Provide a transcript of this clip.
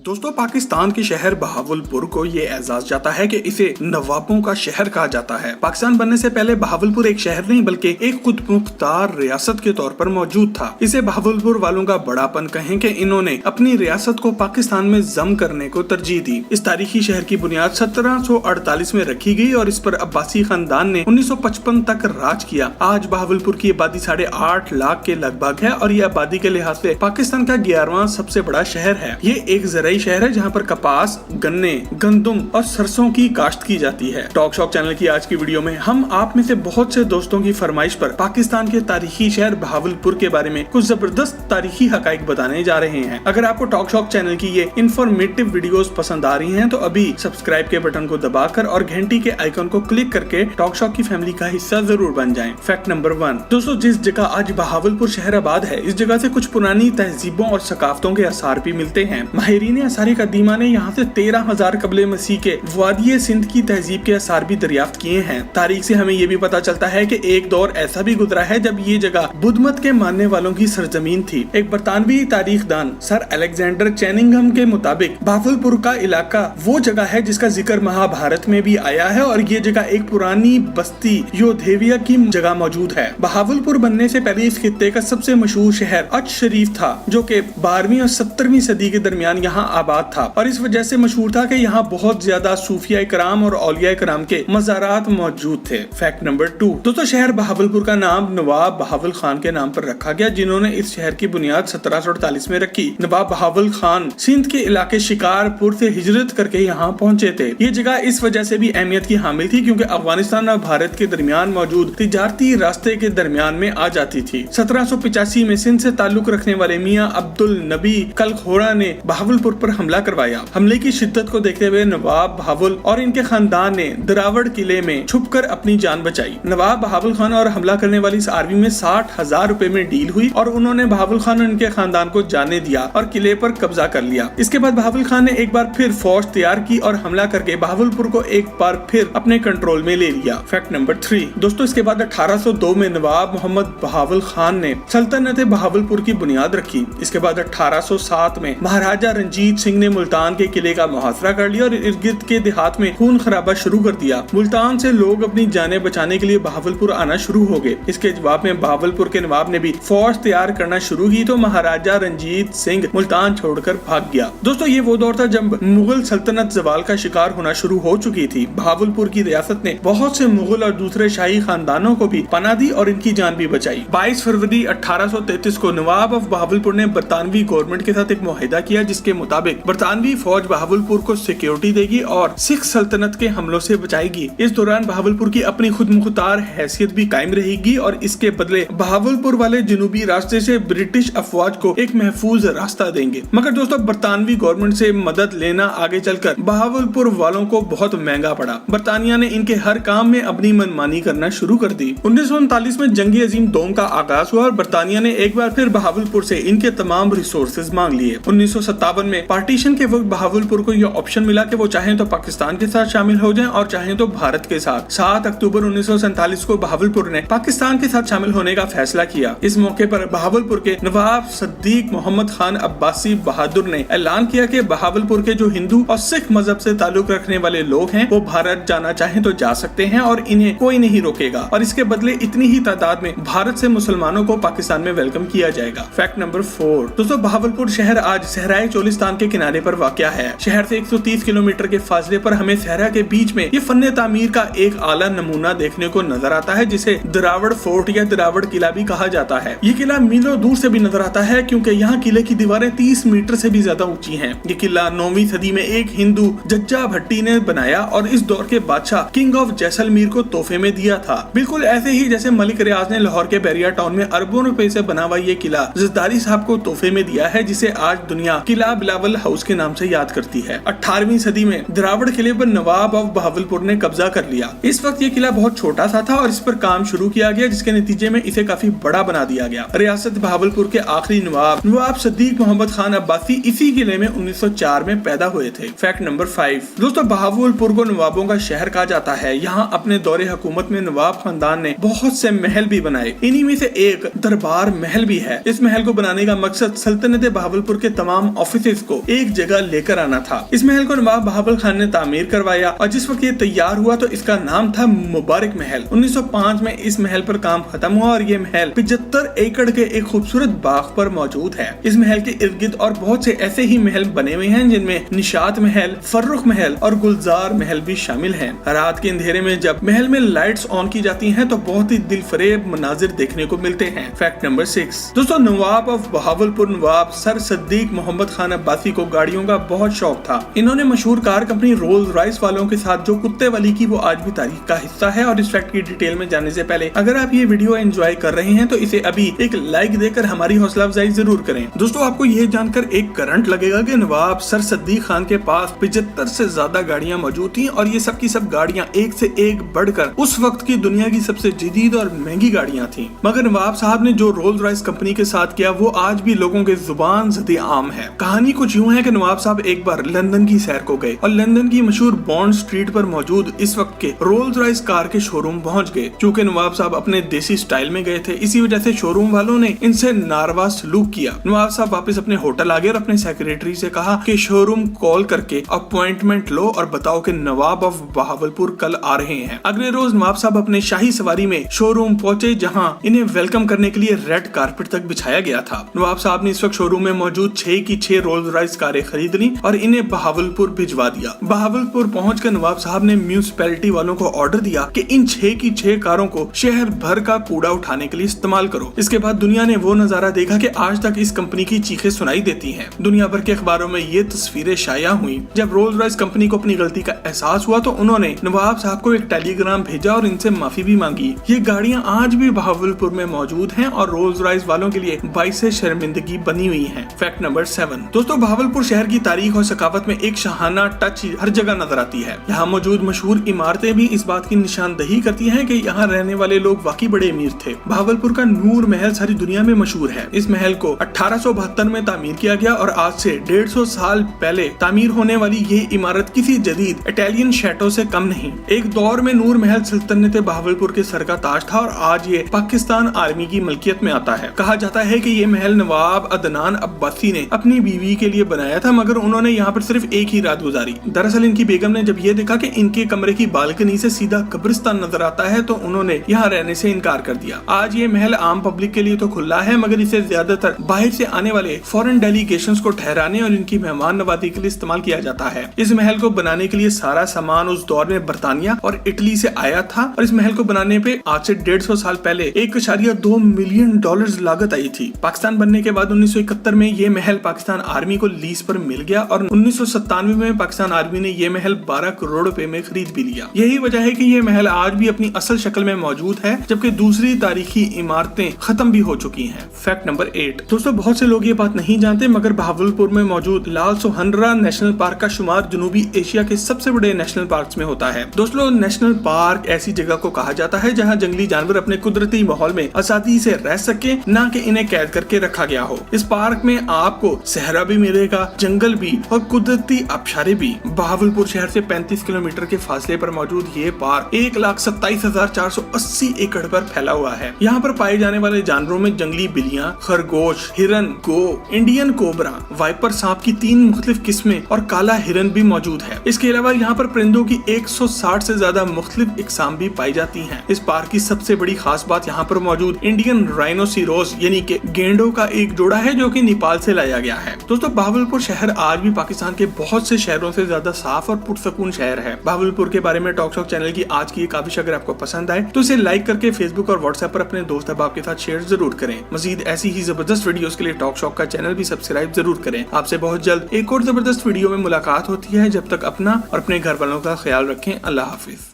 दोस्तों, पाकिस्तान के शहर बहावलपुर को ये एजाज जाता है कि इसे नवाबों का शहर कहा जाता है। पाकिस्तान बनने से पहले बहावलपुर एक शहर नहीं बल्कि एक खुद मुख्तार रियासत के तौर पर मौजूद था। इसे बहावलपुर वालों का बड़ापन कहें कि इन्होंने अपनी रियासत को पाकिस्तान में जम करने को तरजीह दी। इस तारीखी शहर की बुनियाद 1748 में रखी गई और इस पर अब्बासी खानदान ने 1955 तक राज किया। आज बहावलपुर की आबादी 8.5 लाख के लगभग है और ये आबादी के लिहाज से पाकिस्तान का 11वां सबसे बड़ा शहर है। ये एक ज़राई शहर है जहाँ पर कपास, गन्ने, गंदुम और सरसों की काश्त की जाती है। टॉक शॉक चैनल की आज की वीडियो में हम आप में से बहुत से दोस्तों की फरमाइश पर पाकिस्तान के तारीखी शहर बहावलपुर के बारे में कुछ जबरदस्त तारीखी हकाइक बताने जा रहे हैं। अगर आपको टॉक शॉक चैनल की ये इन्फॉर्मेटिव वीडियोस पसंद आ रही हैं तो अभी सब्सक्राइब के बटन को दबाकर और घंटी के आइकन को क्लिक करके टॉक शॉक की फैमिली का हिस्सा जरूर बन जाएं। फैक्ट नंबर 1 दोस्तों, जिस जगह आज बहावलपुर शहर आबाद है इस जगह से कुछ पुरानी तहजीबों और सकाफतों के आसार भी मिलते हैं। माहिरीन आसारी कदीमा ने यहाँ से 13,000 कबले मसीह के वादिये सिंध की तहजीब के आसार भी दरियाफ्त किए हैं। तारीख से हमें ये भी पता चलता है कि एक दौर ऐसा भी गुजरा है जब ये जगह बुद्ध मत के मानने वालों की सरजमीन थी। एक बरतानवी तारीखदान सर अलेक्जेंडर चैनिंगहम के मुताबिक बहावलपुर का इलाका वो जगह है जिसका जिक्र महाभारत में भी आया है और ये जगह एक पुरानी बस्ती योधेविया की जगह मौजूद है। बहावलपुर बनने से पहले इस खित्ते का सबसे मशहूर शहर अच शरीफ था जो कि 12वीं और 17वीं सदी के दरमियान यहाँ आबाद था और इस वजह से मशहूर था कि यहाँ बहुत ज्यादा सूफिया कराम और औलिया कराम के मज़ारात मौजूद थे। फैक्ट नंबर 2 दोस्तों, शहर बहावलपुर का नाम नवाब बहावल खान के नाम पर रखा गया जिन्होंने इस शहर की बुनियाद 1748 में रखी। नवाब बहावल खान सिंध के इलाके शिकारपुर से हिजरत करके यहाँ पहुँचे थे। ये जगह इस वजह से भी अहमियत की हामिल थी क्योंकि अफगानिस्तान और भारत के दरमियान मौजूद तिजारती रास्ते के दरमियान में आ जाती थी। 1785 में सिंध से ताल्लुक रखने वाले मियाँ अब्दुल नबी कलखोड़ा ने बहावलपुर पर हमला करवाया। हमले की शिद्दत को देखते हुए नवाब बहावल और इनके खानदान ने दरावड़ किले में छुपकर अपनी जान बचाई। नवाब बहावल खान और हमला करने वाली इस आर्मी में 60,000 रुपए में डील हुई और उन्होंने बहावल खान और इनके खानदान को जाने दिया और किले पर कब्जा कर लिया। इसके बाद बहावल खान ने एक बार फिर फौज तैयार की और हमला करके बहावलपुर को एक बार फिर अपने कंट्रोल में ले लिया। फैक्ट नंबर 3 दोस्तों, इसके बाद 1802 में नवाब मोहम्मद बहावल खान ने सल्तनत बहावलपुर की बुनियाद रखी। इसके बाद 1807 में महाराजा रंजीत सिंह ने मुल्तान के किले का मुहासरा कर लिया और इर्द गिर्द के देहात में खून खराबा शुरू कर दिया। मुल्तान से लोग अपनी जानें बचाने के लिए बहावलपुर आना शुरू हो गए। इसके जवाब में बहावलपुर के नवाब ने भी फौज तैयार करना शुरू की तो महाराजा रंजीत सिंह मुल्तान छोड़कर भाग गया। दोस्तों, ये वो दौर था जब मुगल सल्तनत जवाल का शिकार होना शुरू हो चुकी थी। बहावलपुर की रियासत ने बहुत से मुगल और दूसरे शाही खानदानों को भी पनाह दी और इनकी जान भी बचाई। 22 फरवरी 1833 को नवाब ऑफ बहावलपुर ने बरतानवी गवर्नमेंट के साथ एक मुआहिदा किया जिसके मुताबिक बरतानवी फौज बहावलपुर को सिक्योरिटी देगी और सिख सल्तनत के हमलों से बचाएगी। इस दौरान बहावलपुर की अपनी खुद मुख्तार हैसियत भी कायम रहेगी और इसके बदले बहावलपुर वाले जनूबी रास्ते से ब्रिटिश अफवाज को एक महफूज रास्ता देंगे। मगर दोस्तों, बरतानवी गवर्नमेंट से मदद लेना आगे चलकर बहावलपुर वालों को बहुत महंगा पड़ा। बरतानिया ने इनके हर काम में अपनी मनमानी करना शुरू कर दी। 1939 में जंग अजीम दोम का आगाज हुआ और बरतानिया ने एक बार फिर बहावलपुर से इनके तमाम रिसोर्सेज मांग लिए। 1957 में पार्टीशन के वक्त बहावलपुर को यह ऑप्शन मिला कि वो चाहें तो पाकिस्तान के साथ शामिल हो जाएं और चाहें तो भारत के साथ। 7 अक्टूबर 1947 को बहावलपुर ने पाकिस्तान के साथ शामिल होने का फैसला किया। इस मौके पर बहावलपुर के नवाब सद्दीक मोहम्मद खान अब्बासी बहादुर ने ऐलान किया कि बहावलपुर के जो हिंदू और सिख मजहब से ताल्लुक रखने वाले लोग हैं वो भारत जाना चाहें तो जा सकते हैं और इन्हें कोई नहीं रोकेगा और इसके बदले इतनी ही तादाद में भारत से मुसलमानों को पाकिस्तान में वेलकम किया जाएगा। फैक्ट नंबर 4 दोस्तों, बहावलपुर शहर आज सहराए चोलिस्तान के किनारे पर वाक़या है। शहर से 130 किलोमीटर के फासले पर हमें सहरा के बीच में ये फन्ने तामीर का एक आला नमूना देखने को नजर आता है जिसे दरावड़ फोर्ट या दरावड़ किला भी कहा जाता है। ये किला मीलों दूर से भी नजर आता है क्योंकि यहाँ किले की दीवारें 30 मीटर से भी ज्यादा ऊंची हैं। ये किला 9वीं सदी में एक हिंदू जज्जा भट्टी ने बनाया और इस दौर के बादशाह किंग ऑफ जैसलमेर को तोहफे में दिया था। बिल्कुल ऐसे ही जैसे मलिक रियाज ने लाहौर के बैरिया टाउन में अरबों रुपए से बना हुआ ये किला जरदारी साहब को तोहफे में दिया है जिसे आज दुनिया किला बिलावल हाउस के नाम से याद करती है। 18वीं सदी में दरावड़ किले पर नवाब ऑफ बहावलपुर ने कब्जा कर लिया। इस वक्त ये किला बहुत छोटा सा था और इस पर काम शुरू किया गया जिसके नतीजे में इसे काफी बड़ा बना दिया गया। रियासत बहावलपुर के आखिरी नवाब सद्दीक मोहम्मद खान अब्बासी इसी किले में 1904 में पैदा हुए थे। फैक्ट नंबर 5 दोस्तों, बहावलपुर को नवाबों का शहर कहा जाता है। यहाँ अपने दौरे हुकूमत में नवाब खानदान ने बहुत से महल भी बनाए। इन्हीं में से एक दरबार महल भी है। इस महल को बनाने का मकसद सल्तनत बहावलपुर के तमाम ऑफिसेज को को एक जगह लेकर आना था। इस महल को नवाब बहावल खान ने तामीर करवाया और जिस वक्त ये तैयार हुआ तो इसका नाम था मुबारक महल। 1905 में इस महल पर काम खत्म हुआ और ये महल 75 एकड़ के एक खूबसूरत बाग पर मौजूद है। इस महल के इर्द गिर्द और बहुत से ऐसे ही महल बने हुए हैं जिनमें निशात महल, फर्रुख महल और गुलजार महल भी शामिल हैं। रात के अंधेरे में जब महल में लाइट्स ऑन की जाती हैं तो बहुत ही दिलफरेब मनाजिर देखने को मिलते हैं। फैक्ट नंबर 6 दोस्तों, नवाब ऑफ बहावलपुर नवाब सर सद्दीक मोहम्मद खान अब्बासी को गाड़ियों का बहुत शौक था। इन्होंने मशहूर कार कंपनी रोल्स रॉयस वालों के साथ जो कुत्ते वाली की, वो आज भी तारीख का हिस्सा है। और इस फैक्ट की डिटेल में जाने से पहले अगर आप ये वीडियो एंजॉय कर रहे हैं तो इसे अभी एक लाइक देकर हमारी हौसला अफजाई जरूर करें। दोस्तों, आपको ये जानकर एक करंट लगेगा कि नवाब सर सद्दीक खान के पास 75 से ज्यादा गाड़ियां मौजूद थी और ये सब की सब गाड़ियां एक से एक बढ़कर उस वक्त की दुनिया की सबसे जदीद और महंगी गाड़ियां थी। मगर नवाब साहब ने जो रोल्स रॉयस कंपनी के साथ किया वो आज भी लोगों के जुबान ज़दे आम है। कहानी कुछ यूं है कि नवाब साहब एक बार लंदन की सैर को गए और लंदन की मशहूर बॉन्ड स्ट्रीट पर मौजूद इस वक्त के रोल्स रॉयस कार के शोरूम पहुंच गए। चूँकि नवाब साहब अपने देसी स्टाइल में गए थे, इसी वजह से शोरूम वालों ने इनसे नारवा सलूक किया। नवाब साहब वापस अपने होटल आ गए और अपने सेक्रेटरी से कहा कि शोरूम कॉल करके अपॉइंटमेंट लो और बताओ कि नवाब ऑफ बहावलपुर कल आ रहे हैं। अगले रोज नवाब साहब अपने शाही सवारी में शोरूम पहुंचे जहां इन्हें वेलकम करने के लिए रेड कारपेट तक बिछाया गया था। नवाब साहब ने इस वक्त शोरूम में मौजूद 6 की 6 रोल्स रॉयस कारें खरीद ली और इन्हें बहावलपुर भिजवा दिया। बहावलपुर पहुंचकर नवाब साहब ने म्यूनिसिपैलिटी वालों को ऑर्डर दिया कि इन 6 की 6 कारों को शहर भर का कूड़ा उठाने के लिए इस्तेमाल करो। इसके बाद दुनिया ने वो नजारा देखा कि आज तक इस कंपनी की चीखें सुनाई देती हैं। दुनिया भर के अखबारों में ये तस्वीरें शाया हुई। जब रोल्स रॉयस कंपनी को अपनी गलती का एहसास हुआ तो उन्होंने नवाब साहब को एक टेलीग्राम भेजा और इनसे माफी भी मांगी। ये गाड़ियां आज भी बहावलपुर में मौजूद हैं और रोल्स रॉयस वालों के लिए बाइस शर्मिंदगी बनी हुई है। फैक्ट नंबर 7 दोस्तों, बहावलपुर शहर की तारीख और सकाफत में एक शाहाना टच हर जगह नजर आती है। यहाँ मौजूद मशहूर इमारतें भी इस बात की निशानदही करती हैं कि यहाँ रहने वाले लोग वाकई बड़े अमीर थे। बहावलपुर का नूर महल सारी दुनिया में मशहूर है। इस महल को 1872 में तामीर किया गया और आज से 150 साल पहले तामीर होने वाली ये इमारत किसी जदीद इटालियन शैटो से कम नहीं। एक दौर में नूर महल सल्तनत बहावलपुर के सर का ताज था और आज ये पाकिस्तान आर्मी की मलकियत में आता है। कहा जाता है कि ये महल नवाब अदनान अब्बासी ने अपनी बीवी के लिए बनाया था, मगर उन्होंने यहाँ पर सिर्फ एक ही रात गुजारी। दरअसल इनकी बेगम ने जब ये देखा कि इनके कमरे की बालकनी से सीधा कब्रिस्तान नजर आता है तो उन्होंने यहाँ रहने से इनकार कर दिया। आज ये महल आम पब्लिक के लिए तो खुला है, मगर इसे ज्यादातर बाहर से आने वाले फॉरेन डेलीगेशंस को ठहराने और इनकी मेहमान नवाजी के लिए इस्तेमाल किया जाता है। इस महल को बनाने के लिए सारा सामान उस दौर में बर्तानिया और इटली से आया था और इस महल को बनाने पे आज से 150 साल पहले $1.2 मिलियन लागत आई थी। पाकिस्तान बनने के बाद 1971 में ये महल पाकिस्तान आर्मी को लीज पर मिल गया और 1997 में पाकिस्तान आर्मी ने ये महल 12 करोड़ रुपए में खरीद भी लिया। यही वजह है कि ये महल आज भी अपनी असल शक्ल में मौजूद है, जबकि दूसरी तारीखी इमारतें खत्म भी हो चुकी हैं। फैक्ट नंबर 8 दोस्तों, बहुत से लोग ये बात नहीं जानते, मगर बहावलपुर में मौजूद लाल सोहनरा नेशनल पार्क का शुमार जनूबी एशिया के सबसे बड़े नेशनल पार्क में होता है। दोस्तों, नेशनल पार्क ऐसी जगह को कहा जाता है जहाँ जंगली जानवर अपने कुदरती माहौल में आजादी से रह सके, ना कि इन्हें कैद करके रखा गया हो। इस पार्क में आपको सहरा भी मिलेगा, जंगल भी और कुदरती आबशारें भी। बहावलपुर शहर से 35 किलोमीटर के फासले पर मौजूद ये पार्क 1,27,480 एकड़ पर फैला हुआ है। यहाँ पर पाए जाने वाले जानवरों में जंगली बिल्लियाँ, खरगोश, हिरन, गो, इंडियन कोबरा, वाइपर सांप की 3 मुख्तलिफ किस्में और काला हिरन भी मौजूद है। इसके अलावा यहाँ पर परिंदों की 160 से ज्यादा मुख्तलिफ इकसाम भी पाई जाती हैं। इस पार्क की सबसे बड़ी खास बात यहाँ पर मौजूद इंडियन राइनोसिरोस यानी कि गेंडों का एक जोड़ा है जो कि नेपाल से लाया गया है। दोस्तों, बहावलपुर शहर आज भी पाकिस्तान के बहुत से शहरों से ज्यादा साफ और पुरसकून शहर है। बहावलपुर के बारे में टॉक शॉक चैनल की आज की काफिश अगर आपको पसंद आए तो इसे लाइक करके फेसबुक और व्हाट्सएप पर अपने दोस्त अहबाब के साथ शेयर जरूर करें। मजीद ऐसी ही जबरदस्त वीडियोस के लिए टॉक शॉक का चैनल भी सब्सक्राइब जरूर करें। आपसे बहुत जल्द एक और जबरदस्त वीडियो में मुलाकात होती है। जब तक अपना और अपने घर वालों का ख्याल रखें। अल्लाह हाफिज।